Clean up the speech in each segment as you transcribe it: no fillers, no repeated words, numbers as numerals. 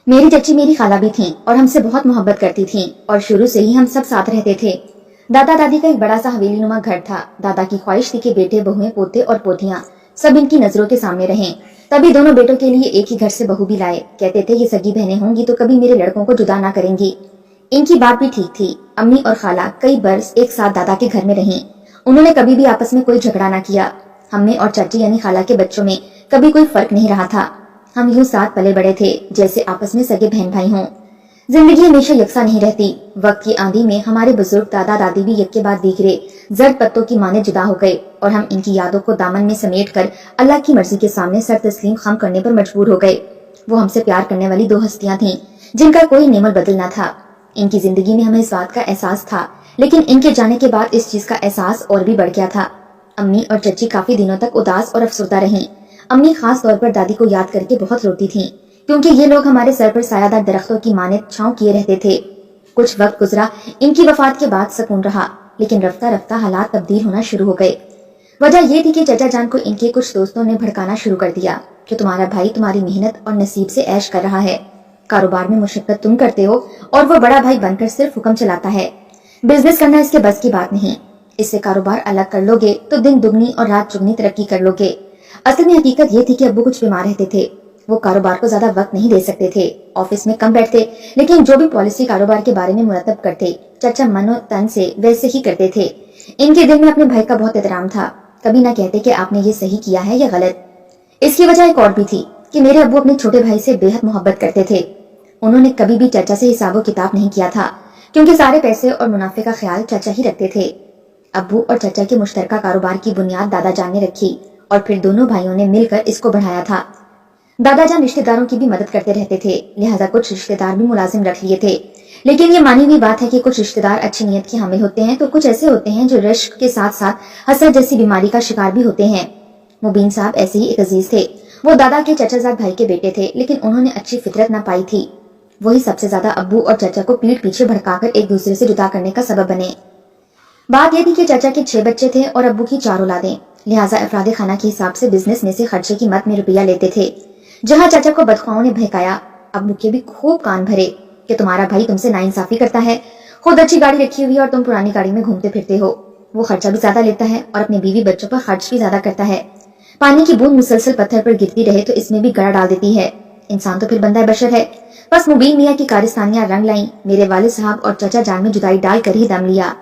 میری چچی میری خالہ بھی تھیں اور ہم سے بہت محبت کرتی تھیں اور شروع سے ہی ہم سب ساتھ رہتے تھے۔ دادا دادی کا ایک بڑا سا حویلی نما گھر تھا۔ دادا کی خواہش تھی کہ بیٹے بہویں پوتے اور پوتیاں سب ان کی نظروں کے سامنے رہیں، تبھی دونوں بیٹوں کے لیے ایک ہی گھر سے بہو بھی لائے۔ کہتے تھے یہ سگی بہنیں ہوں گی تو کبھی میرے لڑکوں کو جدا نہ کریں گی۔ ان کی بات بھی ٹھیک تھی۔ امی اور خالہ کئی برس ایک ساتھ دادا کے گھر میں رہیں، انہوں نے کبھی بھی آپس میں کوئی جھگڑا نہ کیا۔ ہم میں اور چاچی یعنی خالہ کے بچوں میں کبھی کوئی فرق نہیں رہا تھا۔ ہم یوں ساتھ پلے بڑے تھے جیسے آپس میں سگے بہن بھائی ہوں۔ زندگی ہمیشہ یکساں نہیں رہتی۔ وقت کی آندھی میں ہمارے بزرگ دادا دادی بھی یک کے بعد دیگرے زرد پتوں کی مانے جدا ہو گئے اور ہم ان کی یادوں کو دامن میں سمیٹ کر اللہ کی مرضی کے سامنے سر تسلیم خم کرنے پر مجبور ہو گئے۔ وہ ہم سے پیار کرنے والی دو ہستیاں تھیں جن کا کوئی نعمت بدل نہ تھا۔ ان کی زندگی میں ہمیں اس بات کا احساس تھا، لیکن ان کے جانے کے بعد اس چیز کا احساس اور بھی بڑھ گیا تھا۔ امی اور چچی کافی دنوں تک اداس اور افسردہ رہیں۔ امی خاص طور پر دادی کو یاد کر کے بہت روتی تھیں، کیونکہ یہ لوگ ہمارے سر پر سایہ دار درختوں کی مانند چھاؤں کیے رہتے تھے۔ کچھ وقت گزرا، ان کی وفات کے بعد سکون رہا، لیکن رفتہ رفتہ حالات تبدیل ہونا شروع ہو گئے۔ وجہ یہ تھی کہ چچا جان کو ان کے کچھ دوستوں نے بھڑکانا شروع کر دیا کہ تمہارا بھائی تمہاری محنت اور نصیب سے عیش کر رہا ہے، کاروبار میں مشقت تم کرتے ہو اور وہ بڑا بھائی بن کر صرف حکم چلاتا ہے، بزنس کرنا اس کے بس کی بات نہیں، اس سے کاروبار الگ کر لو گے تو دن دگنی اور رات چگنی ترقی کر لو گے۔ اصل میں حقیقت یہ تھی کہ ابو کچھ بیمار رہتے تھے، وہ کاروبار کو زیادہ وقت نہیں دے سکتے تھے، آفس میں کم بیٹھتے، لیکن جو بھی پالیسی کاروبار کے بارے میں مرتب کرتے چچا من و تن سے ویسے ہی کرتے تھے۔ ان کے دل میں اپنے بھائی کا بہت احترام تھا، کبھی نہ کہتے کہ آپ نے یہ صحیح کیا ہے یا غلط۔ اس کی وجہ ایک اور بھی تھی کہ میرے ابو اپنے چھوٹے بھائی سے بے حد محبت کرتے تھے۔ انہوں نے کبھی بھی چچا سے حساب و کتاب نہیں کیا تھا، کیونکہ سارے پیسے اور منافع کا خیال چچا ہی رکھتے تھے۔ ابو اور چچا کے مشترکہ کاروبار کی بنیاد دادا جان نے رکھی اور پھر دونوں بھائیوں نے مل کر اس کو بڑھایا تھا۔ دادا جان رشتہ داروں کی بھی مدد کرتے رہتے تھے، لہٰذا کچھ رشتہ دار بھی ملازم رکھ لیے تھے، لیکن یہ مانی ہوئی بات ہے کہ کچھ رشتہ دار اچھی نیت کے حامل ہوتے ہیں تو کچھ ایسے ہوتے ہیں جو رشک کے ساتھ ساتھ حسد جیسی بیماری کا شکار بھی ہوتے ہیں۔ مبین صاحب ایسے ہی ایک عزیز تھے، وہ دادا کے چچا زاد بھائی کے بیٹے تھے، لیکن انہوں نے اچھی فطرت نہ پائی تھی۔ وہی سب سے زیادہ ابو اور چچا کو پیٹھ پیچھے بھڑکا کر ایک دوسرے سے جدا کرنے کا سبب بنے۔ بات یہ تھی کہ چچا کے 6 بچے تھے اور ابو کی 4 اولادیں، لہٰذا افراد خانہ کے حساب سے بزنس میں سے خرچے کی مد میں روپیہ لیتے تھے۔ جہاں چچا کو بدخواہوں نے بہکایا، ابو کے بھی خوب کان بھرے کہ تمہارا بھائی تم سے ناانصافی کرتا ہے، خود اچھی گاڑی رکھی ہوئی اور تم پرانی گاڑی میں گھومتے پھرتے ہو، وہ خرچہ بھی زیادہ لیتا ہے اور اپنے بیوی بچوں پر خرچ بھی زیادہ کرتا ہے۔ پانی کی بوند مسلسل پتھر پر گرتی رہے تو اس میں بھی گڑا ڈال دیتی ہے، انسان تو پھر بندہ بشر ہے۔ بس مبین میاں کی کارستانیاں رنگ لائیں، میرے والد صاحب اور چچا جان میں جدائی ڈال کر ہی دم لیا۔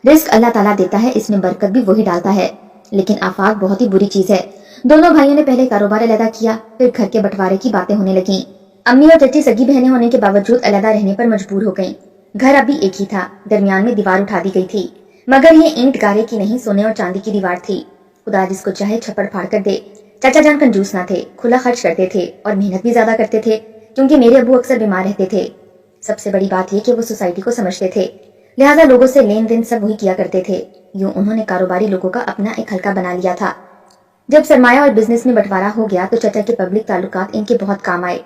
رزق اللہ تعالیٰ دیتا ہے، اس میں برکت بھی وہی ڈالتا ہے، لیکن آفاق بہت ہی بری چیز ہے۔ دونوں بھائیوں نے پہلے کاروبار علیحدہ کیا، پھر گھر کے بٹوارے کی باتیں ہونے لگیں۔ امی اور چچی سگی بہنیں ہونے کے باوجود علیحدہ رہنے پر مجبور ہو گئیں۔ گھر ابھی ایک ہی تھا، درمیان میں دیوار اٹھا دی گئی تھی، مگر یہ اینٹ گارے کی نہیں، سونے اور چاندی کی دیوار تھی۔ خدا جس کو چاہے چھپڑ پھاڑ کر دے۔ چچا جان کنجوس نہ تھے، کھلا خرچ کرتے تھے اور محنت بھی زیادہ کرتے تھے، کیونکہ میرے ابو اکثر بیمار رہتے تھے۔ سب سے بڑی بات یہ کہ وہ سوسائٹی کو سمجھتے تھے، لہٰذا لوگوں سے لین دین سب وہی کیا کرتے تھے۔ یوں انہوں نے کاروباری لوگوں کا اپنا ایک حلقہ بنا لیا تھا۔ جب سرمایہ اور بزنس میں بٹوارا ہو گیا تو چچا کے پبلک تعلقات ان کے بہت کام آئے،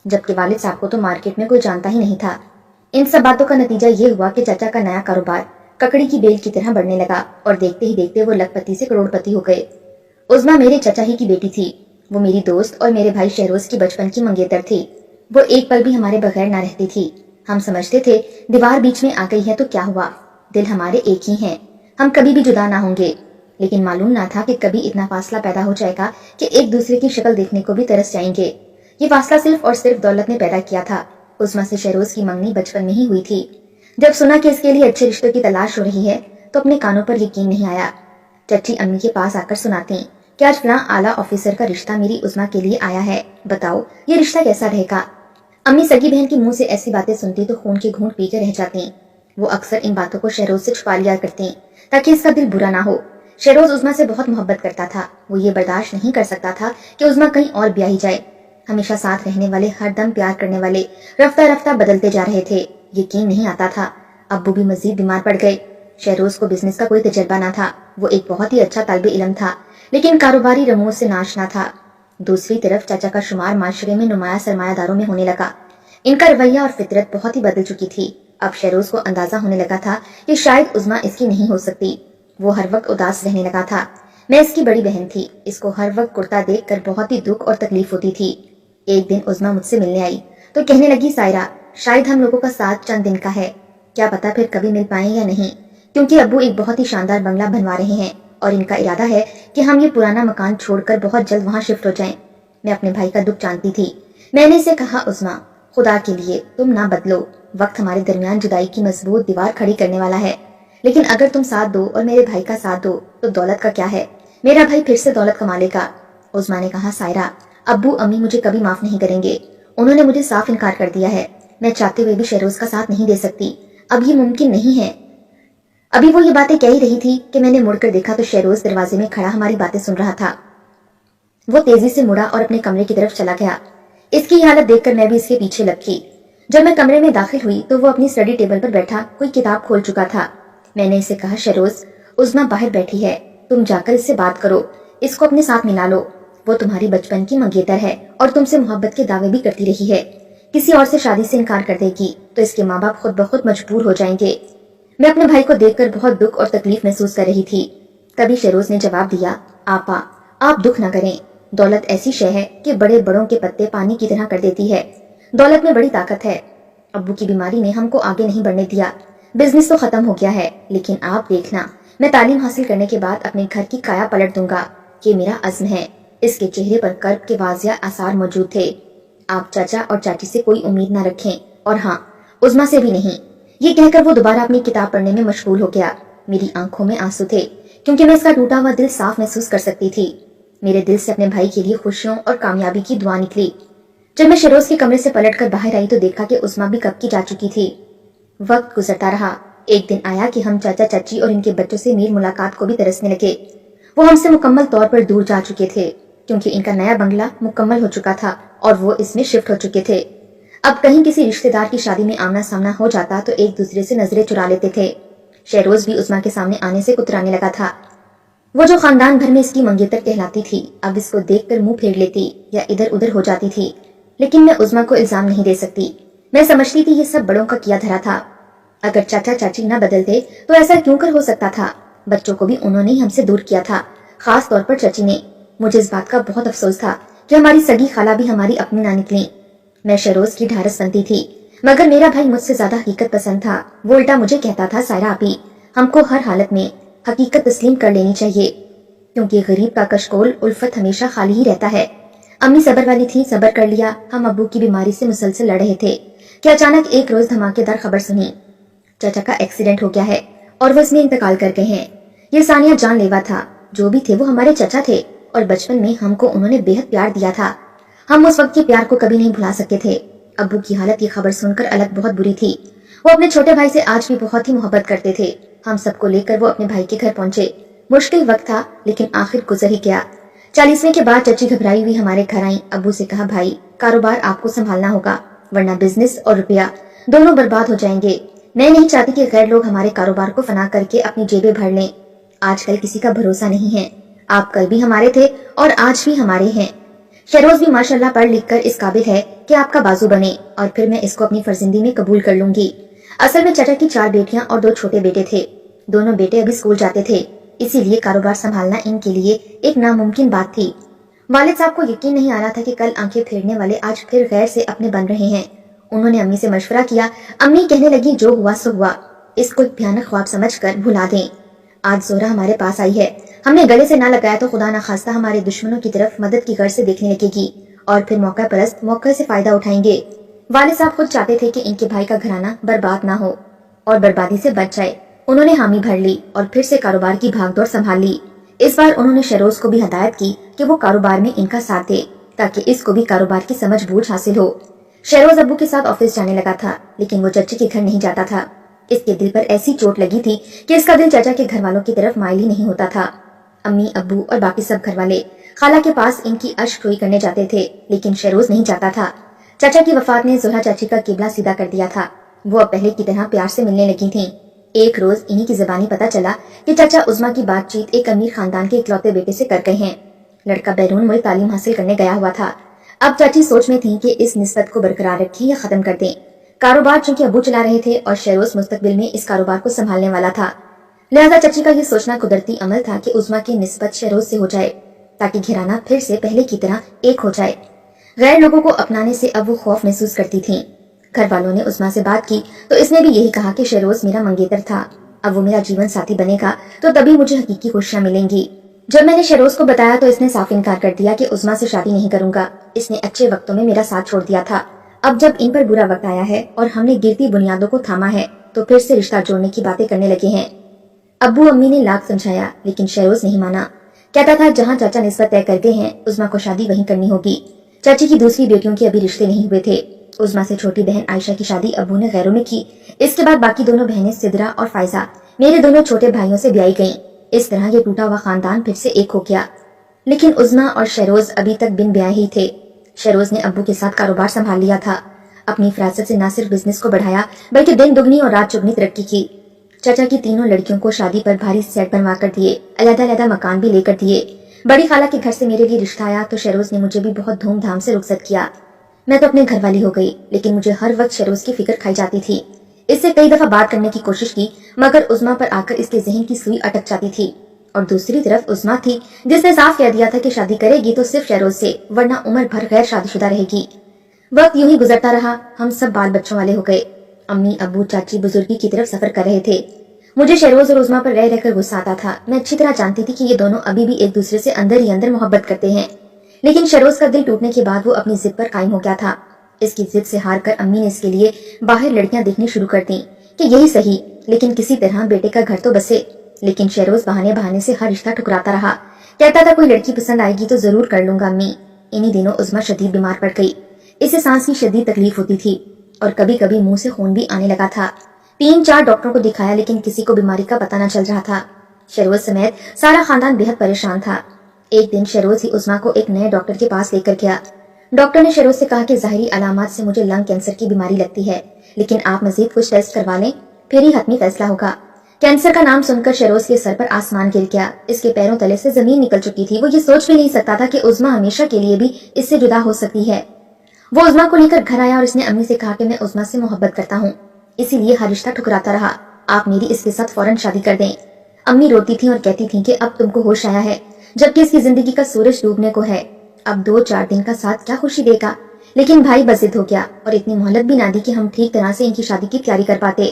جبکہ والد صاحب کو تو مارکیٹ میں کوئی جانتا ہی نہیں تھا۔ ان سب باتوں کا نتیجہ یہ ہوا کہ چچا کا نیا کاروبار ککڑی کی بیل کی طرح بڑھنے لگا اور دیکھتے ہی دیکھتے وہ لکھ پتی سے کروڑ پتی ہو گئے۔ عظمیٰ میرے چچا ہی کی بیٹی تھی، وہ میری دوست اور میرے بھائی شہروز کی بچپن کی منگیتر تھی۔ وہ ایک پل بھی ہمارے بغیر نہ رہتی تھی۔ ہم سمجھتے تھے دیوار بیچ میں آ گئی ہے تو کیا ہوا، دل ہمارے ایک ہی ہیں، ہم کبھی بھی جدا نہ ہوں گے، لیکن معلوم نہ تھا کہ کبھی اتنا فاصلہ پیدا ہو جائے گا کہ ایک دوسرے کی شکل دیکھنے کو بھی ترس جائیں گے۔ یہ فاصلہ صرف اور صرف دولت نے پیدا کیا تھا۔ عظمیٰ سے شہروز کی منگنی بچپن میں ہی ہوئی تھی۔ جب سنا کہ اس کے لیے اچھے رشتوں کی تلاش ہو رہی ہے تو اپنے کانوں پر یقین نہیں آیا۔ چچی امی کے پاس آ کر سناتی کہ آج فلاں اعلیٰ آفیسر کا رشتہ میری عظمیٰ کے لیے آیا ہے، بتاؤ یہ رشتہ کیسا رہے گا۔ امی سگی بہن کے منہ سے ایسی باتیں سنتی تو خون کے گھونٹ پی کے رہ جاتی۔ وہ اکثر ان باتوں کو شہروز سے چھپا لیا کرتی تاکہ اس کا دل برا نہ ہو۔ شہروز عظمیٰ سے بہت محبت کرتا تھا، وہ یہ برداشت نہیں کر سکتا تھا کہ عظمیٰ کہیں اور بیاہی جائے۔ ہمیشہ ساتھ رہنے والے، ہر دم پیار کرنے والے رفتہ رفتہ بدلتے جا رہے تھے، یقین نہیں آتا تھا۔ ابو بھی مزید بیمار پڑ گئے۔ شہروز کو بزنس کا کوئی تجربہ نہ تھا، وہ ایک بہت ہی اچھا طالب علم تھا، لیکن کاروباری رموز سے ناشنا تھا۔ دوسری طرف چچا کا شمار معاشرے میں نمایاں سرمایہ داروں میں ہونے لگا۔ ان کا رویہ اور فطرت بہت ہی بدل چکی تھی۔ اب شہروز کو اندازہ ہونے لگا تھا کہ شاید عظمیٰ اس کی نہیں ہو سکتی۔ وہ ہر وقت اداس رہنے لگا تھا۔ میں اس کی بڑی بہن تھی، اس کو ہر وقت کرتا دیکھ کر بہت ہی دکھ اور تکلیف ہوتی تھی۔ ایک دن عظمیٰ مجھ سے ملنے آئی، تو کہنے لگی سائرہ شاید ہم لوگوں کا ساتھ چند دن کا ہے، کیا پتا پھر کبھی مل پائیں یا نہیں، کیونکہ ابو ایک بہت ہی شاندار بنگلہ بنوا رہے ہیں اور ان کا ارادہ ہے کہ ہم یہ پرانا مکان چھوڑ کر بہت جلد وہاں شفٹ ہو جائیں۔ میں اپنے بھائی کا دکھ جانتی تھی۔ میں نے اسے کہا عظمیٰ خدا کے لیے تم نہ بدلو، وقت ہمارے درمیان جدائی کی مضبوط دیوار کھڑی کرنے والا ہے، لیکن اگر تم ساتھ دو اور میرے بھائی کا ساتھ دو تو دولت کا کیا ہے، میرا بھائی پھر سے دولت کما لے گا۔ عظمیٰ نے کہا سائرہ ابو امی مجھے کبھی معاف نہیں کریں گے، انہوں نے مجھے صاف انکار کر دیا ہے، میں چاہتے ہوئے بھی شہروز کا ساتھ نہیں دے سکتی، اب یہ ممکن نہیں ہے۔ ابھی وہ یہ باتیں کہہ ہی رہی تھی کہ میں نے مڑ کر دیکھا تو شہروز دروازے میں کھڑا ہماری باتیں سن رہا تھا۔ وہ تیزی سے مڑا اور اپنے کمرے کی طرف چلا گیا۔ اس کی حالت دیکھ کر میں بھی اس کے پیچھے لگ گئی۔ جب میں کمرے میں داخل ہوئی تو وہ اپنی اسٹڈی ٹیبل پر بیٹھا کوئی کتاب کھول چکا تھا۔ میں نے اسے کہا شہروز عظمیٰ باہر بیٹھی ہے، تم جا کر اس سے بات کرو، اس کو اپنے ساتھ ملا لو، وہ تمہاری بچپن کی منگیتر ہے اور تم سے محبت کے دعوے بھی کرتی رہی ہے، کسی اور سے شادی سے انکار کر دے گی تو اس کے ماں باپ خود بخود مجبور ہو جائیں گے۔ میں اپنے بھائی کو دیکھ کر بہت دکھ اور تکلیف محسوس کر رہی تھی۔ تبھی شہروز نے جواب دیا آپا آپ دکھ نہ کریں، دولت ایسی شے ہے کہ بڑے بڑوں کے پتے پانی کی طرح کر دیتی ہے، دولت میں بڑی طاقت ہے۔ ابو کی بیماری نے ہم کو آگے نہیں بڑھنے دیا، بزنس تو ختم ہو گیا ہے، لیکن آپ دیکھنا میں تعلیم حاصل کرنے کے بعد اپنے گھر کی کایا پلٹ دوں گا، یہ میرا عزم ہے۔ اس کے چہرے پر کرب کے واضح آثار موجود تھے۔ آپ چاچا اور چاچی سے کوئی امید نہ رکھیں، اور ہاں عظمیٰ سے بھی نہیں۔ یہ کہہ کر وہ دوبارہ اپنی کتاب پڑھنے میں مشغول ہو گیا۔ میری آنکھوں میں آنسو تھے کیونکہ میں اس کا ٹوٹا ہوا دل صاف محسوس کر سکتی تھی۔ میرے دل سے اپنے بھائی کے لیے خوشیوں اور کامیابی کی دعا نکلی۔ جب میں شہروز کے کمرے سے پلٹ کر باہر آئی تو دیکھا کہ عظمیٰ بھی کب کی جا چکی تھی۔ وقت گزرتا رہا، ایک دن آیا کہ ہم چاچا چاچی اور ان کے بچوں سے میر ملاقات کو بھی ترسنے لگے۔ وہ ہم سے مکمل طور پر دور جا چکے تھے کیونکہ ان کا نیا بنگلہ مکمل ہو چکا تھا اور وہ اس میں شفٹ ہو چکے تھے۔ اب کہیں کسی رشتہ دار کی شادی میں آمنا سامنا ہو جاتا تو ایک دوسرے سے نظریں چرا لیتے تھے۔ شہروز بھی عظمیٰ کے سامنے آنے سے کترانے لگا تھا۔ وہ جو خاندان بھر میں اس کی منگیتر کہلاتی تھی اب اس کو دیکھ کر منہ پھیر لیتی یا ادھر ادھر ہو جاتی تھی، لیکن میں عظمیٰ کو الزام نہیں دے سکتی۔ میں سمجھتی تھی یہ سب بڑوں کا کیا دھرا تھا، اگر چاچا چاچی نہ بدلتے تو ایسا کیوں کر ہو سکتا تھا، بچوں کو بھی انہوں نے ہم سے دور کیا تھا، خاص طور پر چچی نے۔ مجھے اس بات کا بہت افسوس تھا کہ ہماری سگی خالہ بھی ہماری اپنی نہ نکلی۔ میں شہروز کی ڈھارس بنتی تھی مگر میرا بھائی مجھ سے زیادہ حقیقت پسند تھا، وہ الٹا مجھے کہتا تھا سائرہ آپی ہم کو ہر حالت میں حقیقت تسلیم کر لینی چاہیے، کیونکہ غریب کا کشکول الفت ہمیشہ خالی ہی رہتا ہے۔ امی صبر والی تھی، صبر کر لیا۔ ہم ابو کی بیماری سے مسلسل لڑ رہے تھے کہ اچانک ایک روز دھماکے دار خبر سنی، چچا کا ایکسیڈنٹ ہو گیا ہے اور وہ اس میں انتقال کر گئے ہیں۔ یہ ثانیہ جان لیوا تھا، جو بھی تھے وہ ہمارے چچا تھے اور بچپن میں ہم کو انہوں نے بے حد پیار دیا تھا، ہم اس وقت کے پیار کو کبھی نہیں بھلا سکتے تھے۔ ابو کی حالت یہ خبر سن کر الگ بہت بری تھی، وہ اپنے چھوٹے بھائی سے آج بھی بہت ہی محبت کرتے تھے۔ ہم سب کو لے کر وہ اپنے بھائی کے گھر پہنچے۔ مشکل وقت تھا لیکن آخر گزر ہی گیا۔ 40ویں کے بعد چچی گھبرائی ہوئی ہمارے گھر آئیں۔ ابو سے کہا بھائی کاروبار آپ کو سنبھالنا ہوگا ورنہ بزنس اور روپیہ دونوں برباد ہو جائیں گے، میں نہیں چاہتی کہ غیر لوگ ہمارے کاروبار کو فنا کر کے اپنی جیبیں بھر لیں، آج کل کسی کا بھروسہ نہیں ہے، آپ کل بھی ہمارے تھے اور آج بھی ہمارے ہیں۔ شہروز بھی ماشاءاللہ پڑھ لکھ کر اس قابل ہے کہ آپ کا بازو بنے اور پھر میں اس کو اپنی فرزندی میں قبول کر لوں گی۔ اصل میں چچا کی 4 بیٹیاں اور 2 چھوٹے بیٹے تھے، دونوں بیٹے ابھی اسکول جاتے تھے، اسی لیے کاروبار سنبھالنا ان کے لیے ایک ناممکن بات تھی۔ والد صاحب کو یقین نہیں آ رہا تھا کہ کل آنکھیں پھیرنے والے آج پھر غیر سے اپنے بن رہے ہیں۔ انہوں نے امی سے مشورہ کیا، امی کہنے لگی جو ہوا سو ہوا، اس کو ایک بھیانک خواب سمجھ کر بھلا دیں۔ آج زہرہ ہمارے پاس آئی ہے، ہم نے گلے سے نہ لگایا تو خدا نہ خواستہ ہمارے دشمنوں کی طرف مدد کی غرض سے دیکھنے لگے گی اور پھر موقع پرست موقع سے فائدہ اٹھائیں گے۔ والد صاحب خود چاہتے تھے کہ ان کے بھائی کا گھرانہ برباد نہ ہو اور بربادی سے بچ جائے، انہوں نے حامی بھر لی اور پھر سے کاروبار کی بھاگ دوڑ سنبھال لی۔ اس بار انہوں نے شہروز کو بھی ہدایت کی کہ وہ کاروبار میں ان کا ساتھ دے تاکہ اس کو بھی کاروبار کی سمجھ بوجھ حاصل ہو۔ شہروز ابو کے ساتھ آفس جانے لگا تھا لیکن وہ چچی کے گھر نہیں جاتا تھا، اس کے دل پر ایسی چوٹ لگی تھی کہ اس کا دل چچا کے گھر والوں کی طرف مائل ہی نہیں ہوتا تھا۔ امی ابو اور باقی سب گھر والے خالہ کے پاس ان کی اشک روئی کرنے جاتے تھے لیکن شہروز نہیں جاتا تھا۔ چچا کی وفات نے زہرہ چاچی کا قبلہ سیدھا کر دیا تھا، وہ اب پہلے کی طرح پیار سے ملنے لگی تھیں۔ ایک روز انہی کی زبانی پتا چلا کہ چچا عظمیٰ کی بات چیت ایک امیر خاندان کے اکلوتے بیٹے سے کر گئے ہیں۔ لڑکا بیرون ملک تعلیم حاصل کرنے گیا ہوا تھا۔ اب چاچی سوچ میں تھی کہ اس نسبت کو برقرار رکھیں یا ختم کر دیں۔ کاروبار چونکہ ابو چلا رہے تھے اور شہروز مستقبل میں اس کاروبار کو سنبھالنے والا تھا، لہذا چچی کا یہ سوچنا قدرتی عمل تھا کہ عظمیٰ کی نسبت شہروز سے ہو جائے تاکہ گھرانہ پھر سے پہلے کی طرح ایک ہو جائے۔ غیر لوگوں کو اپنانے سے اب وہ خوف محسوس کرتی تھیں۔ گھر والوں نے عظمیٰ سے بات کی تو اس نے بھی یہی کہا کہ شہروز میرا منگیتر تھا، اب وہ میرا جیون ساتھی بنے گا تو تبھی مجھے حقیقی خوشیاں ملیں گی۔ جب میں نے شہروز کو بتایا تو اس نے صاف انکار کر دیا کہ عظمیٰ سے شادی نہیں کروں گا۔ اس نے اچھے وقتوں میں میرا ساتھ چھوڑ دیا تھا، اب جب ان پر برا وقت آیا ہے اور ہم نے گرتی بنیادوں کو تھاما ہے تو پھر سے رشتہ جوڑنے کی باتیں کرنے لگے ہیں۔ ابو امی نے لاکھ سمجھایا لیکن شہروز نہیں مانا، کہتا تھا جہاں چاچا نسبت طے کرتے ہیں عظمیٰ کو شادی وہیں کرنی ہوگی۔ چاچی کی دوسری بیٹیوں کے ابھی رشتے نہیں ہوئے تھے۔ عظمیٰ سے چھوٹی بہن عائشہ کی شادی ابو نے غیروں میں کی، اس کے بعد باقی دونوں بہنیں سدرا اور فائزہ میرے دونوں چھوٹے بھائیوں سے بیائی گئیں۔ اس طرح یہ ٹوٹا ہوا خاندان پھر سے ایک ہو گیا، لیکن عظمیٰ اور شہروز ابھی تک بن بیاہ ہی تھے۔ شہروز نے ابو کے ساتھ کاروبار سنبھال لیا تھا، اپنی فراست سے نہ صرف بزنس کو بڑھایا بلکہ دن دگنی اور رات چگنی ترقی کی۔ چچا کی تینوں لڑکیوں کو شادی پر بھاری سیٹ بنوا کر دیے، علیحدہ علیحدہ مکان بھی لے کر دیے۔ بڑی خالہ کے گھر سے میرے لیے رشتہ آیا تو شہروز نے مجھے بھی بہت دھوم دھام سے رخصت کیا۔ میں تو اپنے گھر والی ہو گئی، لیکن مجھے ہر وقت شہروز کی فکر کھائی جاتی تھی۔ اس سے کئی دفعہ بات کرنے کی کوشش کی مگر عظمیٰ پر آ کر اس کے ذہن کی سوئی اٹک جاتی تھی، اور دوسری طرف عظمیٰ تھی جس نے صاف کہہ دیا تھا کہ شادی کرے گی تو صرف شہروز سے، ورنہ عمر بھر غیر شادی شدہ رہے گی۔ وقت یوں ہی گزرتا رہا، ہم سب بال بچوں والے ہو گئے۔ امی ابو چاچی بزرگی کی طرف سفر کر رہے تھے۔ مجھے شہروز اور عظمیٰ پر رہ کر غصہ آتا تھا۔ میں اچھی طرح جانتی تھی کہ یہ دونوں ابھی بھی ایک دوسرے سے اندر ہی اندر محبت کرتے ہیں، لیکن شہروز کا دل ٹوٹنے کے بعد وہ اپنی ضد پر قائم ہو گیا تھا۔ اس کی ضد سے ہار کر امی نے اس کے لیے باہر لڑکیاں دیکھنی شروع کر دیں کہ یہی صحیح، لیکن کسی طرح بیٹے کا گھر تو بسے۔ لیکن شہروز بہانے بہانے سے ہر رشتہ ٹھکراتا رہا، کہتا تھا کوئی لڑکی پسند آئے گی تو ضرور کر لوں گا امی۔ انہی دنوں عظمیٰ شدید بیمار پڑ گئی، اسے سانس کی شدید تکلیف ہوتی تھی اور کبھی کبھی منہ سے خون بھی آنے لگا تھا۔ 3-4 ڈاکٹروں کو دکھایا لیکن کسی کو بیماری کا پتہ نہ چل رہا تھا۔ شہروز سمیت سارا خاندان بے حد پریشان تھا۔ ایک دن شہروز ہی عظمیٰ کو ایک نئے ڈاکٹر کے پاس لے کر گیا۔ ڈاکٹر نے شہروز سے کہا کہ ظاہری علامات سے مجھے لنگ کینسر کی بیماری لگتی ہے، لیکن آپ مزید کچھ ٹیسٹ کروا لیں پھر ہی حتمی فیصلہ ہوگا۔ کینسر کا نام سن کر شہروز کے سر پر آسمان گر گیا، اس کے پیروں تلے سے زمین نکل چکی تھی۔ وہ یہ سوچ بھی نہیں سکتا تھا کہ عظمیٰ ہمیشہ کے لیے بھی اس سے جدا ہو سکتی ہے۔ وہ عظمیٰ کو لے کر گھر آیا اور اس نے امی سے کہا کہ میں عظمیٰ سے محبت کرتا ہوں، اسی لیے ہر رشتہ ٹھکراتا رہا، آپ میری اس کے ساتھ فوراً شادی کر دیں۔ امی روتی تھیں اور کہتی تھیں کہ اب تم کو ہوش آیا ہے جبکہ اس کی زندگی کا سورج ڈوبنے کو ہے، اب 2-4 دن کا ساتھ کیا خوشی دے گا۔ لیکن بھائی بضد ہو گیا اور اتنی مہلت بھی نہ دی کہ ہم ٹھیک طرح سے ان کی شادی کی تیاری کر پاتے۔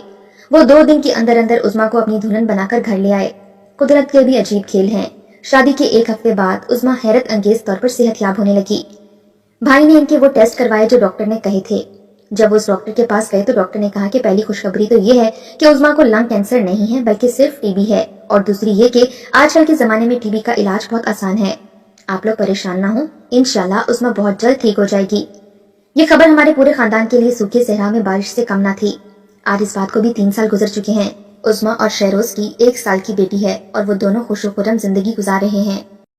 وہ 2 دن کے اندر اندر عظمیٰ کو اپنی دلہن بنا کر گھر لے آئے۔ قدرت کے بھی عجیب کھیل ہیں۔ شادی کے 1 ہفتے بعد عظمیٰ حیرت انگیز طور پر صحت یاب ہونے لگی۔ بھائی نے ان کے وہ ٹیسٹ کروائے جو ڈاکٹر نے کہے تھے۔ جب وہ اس ڈاکٹر کے پاس گئے تو ڈاکٹر نے کہا کہ پہلی خوشخبری تو یہ ہے کہ عظمیٰ کو لنگ کینسر نہیں ہے بلکہ صرف ٹی بی ہے، اور دوسری یہ کہ آج کل کے زمانے میں ٹی بی کا علاج بہت آسان ہے۔ آپ لوگ پریشان نہ ہوں، انشاءاللہ عظمیٰ بہت جلد ٹھیک ہو جائے گی۔ یہ خبر ہمارے پورے خاندان کے لیے سوکھے صحرا میں بارش سے کم نہ تھی۔ آج اس بات کو بھی 3 سال گزر چکے ہیں۔ عظمیٰ اور شہروز کی 1 سال کی بیٹی ہے اور وہ دونوں خوش و خرم زندگی گزار رہے ہیں۔